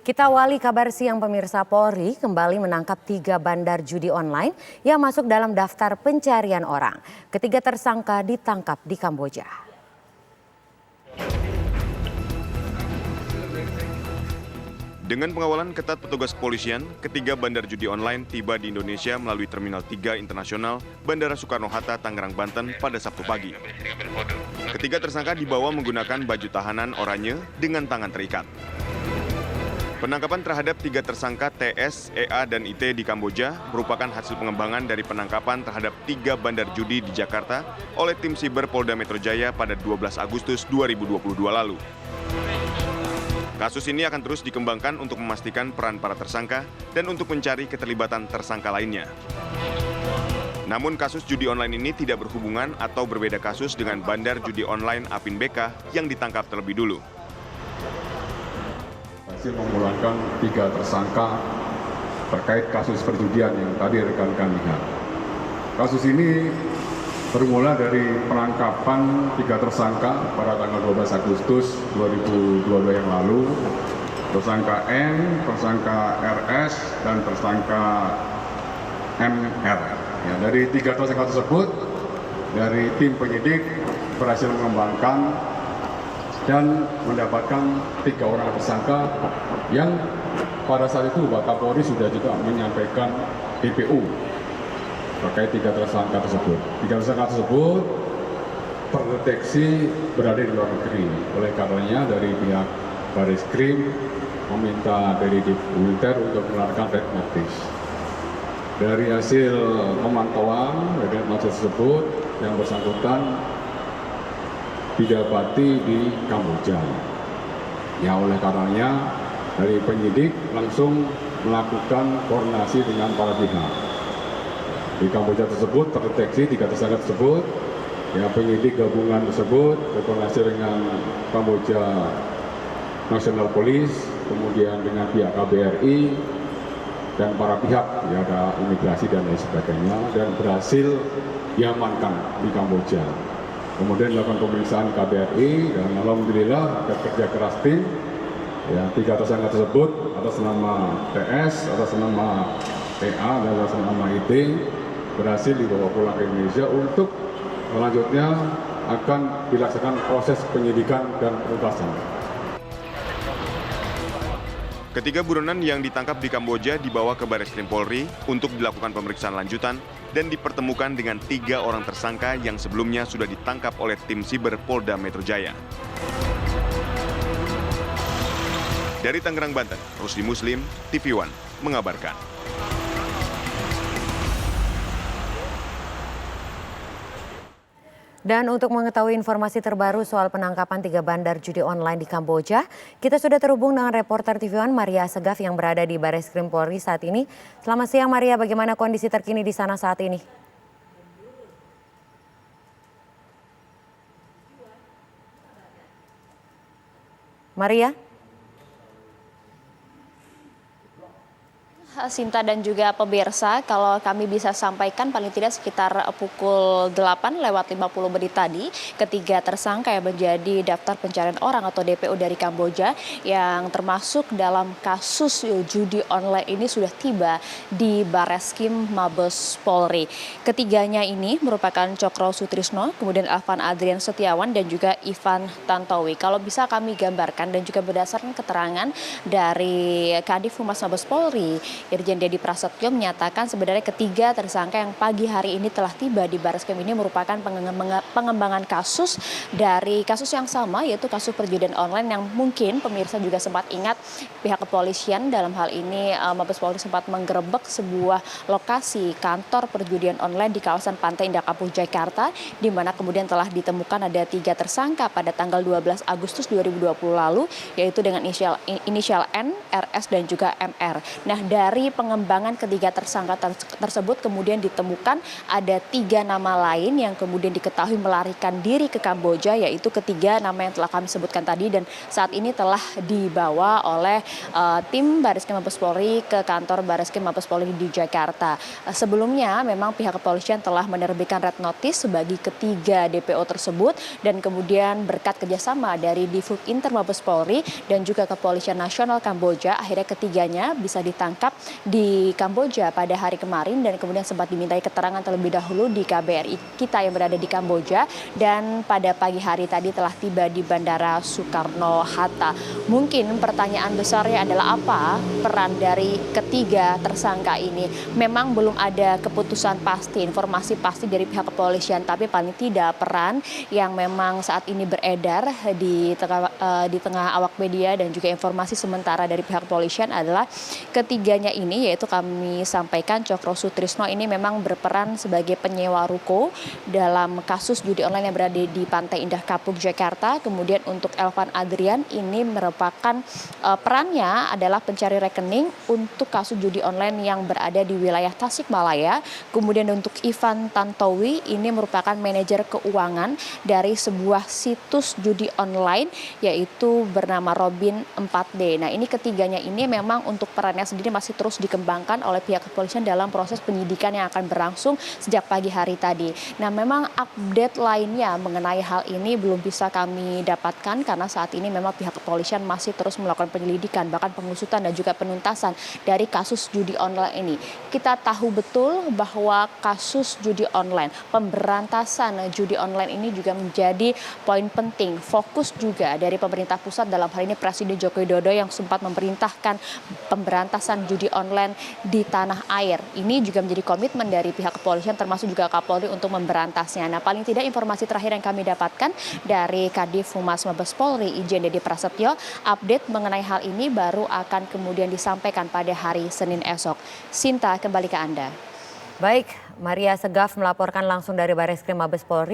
Kita awali kabar siang pemirsa. Polri kembali menangkap 3 bandar judi online yang masuk dalam daftar pencarian orang. Ketiga tersangka ditangkap di Kamboja. Dengan pengawalan ketat petugas kepolisian, ketiga bandar judi online tiba di Indonesia melalui Terminal 3 Internasional Bandara Soekarno-Hatta, Tangerang, Banten pada Sabtu pagi. Ketiga tersangka dibawa menggunakan baju tahanan oranye dengan tangan terikat. Penangkapan terhadap 3 tersangka TS, EA, dan IT di Kamboja merupakan hasil pengembangan dari penangkapan terhadap 3 bandar judi di Jakarta oleh tim Siber Polda Metro Jaya pada 12 Agustus 2022 lalu. Kasus ini akan terus dikembangkan untuk memastikan peran para tersangka dan untuk mencari keterlibatan tersangka lainnya. Namun kasus judi online ini tidak berhubungan atau berbeda kasus dengan bandar judi online Apin BK yang ditangkap terlebih dulu. Hasil memulangkan 3 tersangka terkait kasus perjudian yang tadi rekan-rekan lihat. Kasus ini bermula dari penangkapan 3 tersangka pada tanggal 12 Agustus 2022 yang lalu. Tersangka N, tersangka RS, dan tersangka MR. Ya, dari 3 tersangka tersebut, dari tim penyidik berhasil mengembangkan dan mendapatkan 3 orang tersangka yang pada saat itu Bapak Kapolri sudah juga menyampaikan DPO terkait 3 tersangka tersebut. 3 tersangka tersebut terdeteksi berada di luar negeri. Oleh karenanya dari pihak Barreskrim meminta dari Militer untuk mengeluarkan red notice. Dari hasil pemantauan red notice tersebut yang bersangkutan didapati di Kamboja. Ya, oleh karenanya dari penyidik langsung melakukan koordinasi dengan para pihak. Di Kamboja tersebut terdeteksi 3 tersangka tersebut. Ya, penyidik gabungan tersebut berkoordinasi dengan Kamboja National Police, kemudian dengan pihak KBRI dan para pihak, ya, ada imigrasi dan lain sebagainya, dan berhasil diamankan di Kamboja. Kemudian dilakukan pemeriksaan KBRI dan alhamdulillah ada kerja keras tim. Ya, 3 tersangka tersebut atas nama TS, atas nama EA, dan atas nama IT berhasil dibawa pulang ke Indonesia untuk selanjutnya akan dilaksanakan proses penyidikan dan penuntasan. Ketiga buronan yang ditangkap di Kamboja dibawa ke Barreskrim Polri untuk dilakukan pemeriksaan lanjutan dan dipertemukan dengan 3 orang tersangka yang sebelumnya sudah ditangkap oleh tim Siber Polda Metro Jaya. Dari Tangerang, Banten, Rusdi Muslim, TV One mengabarkan. Dan untuk mengetahui informasi terbaru soal penangkapan 3 bandar judi online di Kamboja, kita sudah terhubung dengan reporter TV One Maria Segaf yang berada di Barreskrim Polri saat ini. Selamat siang Maria, bagaimana kondisi terkini di sana saat ini? Maria? Sinta dan juga pemirsa, kalau kami bisa sampaikan paling tidak sekitar pukul 8:50 tadi, ketiga tersangka yang menjadi daftar pencarian orang atau DPO dari Kamboja yang termasuk dalam kasus judi online ini sudah tiba di Barreskrim Mabes Polri. Ketiganya ini merupakan Cokro Sutrisno, kemudian Alvan Adrian Setiawan dan juga Ivan Tantowi. Kalau bisa kami gambarkan dan juga berdasarkan keterangan dari Kadif Humas Mabes Polri, Irjen Dedi Prasetyo menyatakan sebenarnya ketiga tersangka yang pagi hari ini telah tiba di Barreskrim ini merupakan pengembangan kasus dari kasus yang sama, yaitu kasus perjudian online yang mungkin pemirsa juga sempat ingat pihak kepolisian dalam hal ini Mabes Polri sempat menggerebek sebuah lokasi kantor perjudian online di kawasan Pantai Indah Kapuk, Jakarta, di mana kemudian telah ditemukan ada 3 tersangka pada tanggal 12 Agustus 2020 lalu, yaitu dengan inisial N, RS, dan juga MR. Nah, dari dari pengembangan ketiga tersangka tersebut kemudian ditemukan ada 3 nama lain yang kemudian diketahui melarikan diri ke Kamboja, yaitu ketiga nama yang telah kami sebutkan tadi dan saat ini telah dibawa oleh tim Bareskrim Mabes Polri ke kantor Bareskrim Mabes Polri di Jakarta. Sebelumnya memang pihak kepolisian telah menerbitkan red notice bagi ketiga DPO tersebut dan kemudian berkat kerjasama dari Divut Inter Mabes Polri dan juga Kepolisian Nasional Kamboja, akhirnya ketiganya bisa ditangkap di Kamboja pada hari kemarin dan kemudian sempat dimintai keterangan terlebih dahulu di KBRI kita yang berada di Kamboja dan pada pagi hari tadi telah tiba di Bandara Soekarno-Hatta. Mungkin pertanyaan besarnya adalah apa peran dari ketiga tersangka ini? Memang belum ada keputusan pasti, informasi pasti dari pihak kepolisian, tapi paling tidak peran yang memang saat ini beredar di tengah awak media dan juga informasi sementara dari pihak kepolisian adalah ketiganya ini, yaitu kami sampaikan Cokro Sutrisno ini memang berperan sebagai penyewa ruko dalam kasus judi online yang berada di Pantai Indah Kapuk, Jakarta. Kemudian untuk Elvan Adrian ini merupakan perannya adalah pencari rekening untuk kasus judi online yang berada di wilayah Tasikmalaya. Kemudian untuk Ivan Tantowi ini merupakan manajer keuangan dari sebuah situs judi online yaitu bernama Robin 4D. Nah, ini ketiganya ini memang untuk perannya sendiri masih terus dikembangkan oleh pihak kepolisian dalam proses penyidikan yang akan berlangsung sejak pagi hari tadi. Nah, memang update lainnya mengenai hal ini belum bisa kami dapatkan karena saat ini memang pihak kepolisian masih terus melakukan penyelidikan, bahkan pengusutan dan juga penuntasan dari kasus judi online ini. Kita tahu betul bahwa kasus judi online, pemberantasan judi online ini juga menjadi poin penting, fokus juga dari pemerintah pusat, dalam hal ini Presiden Joko Widodo yang sempat memerintahkan pemberantasan judi online di tanah air. Ini juga menjadi komitmen dari pihak kepolisian termasuk juga Kapolri untuk memberantasnya. Nah, paling tidak informasi terakhir yang kami dapatkan dari Kadif Humas Mabes Polri Irjen Dedi Prasetyo, update mengenai hal ini baru akan kemudian disampaikan pada hari Senin esok. Sinta, kembali ke Anda. Baik, Maria Segaf melaporkan langsung dari Bareskrim Mabes Polri.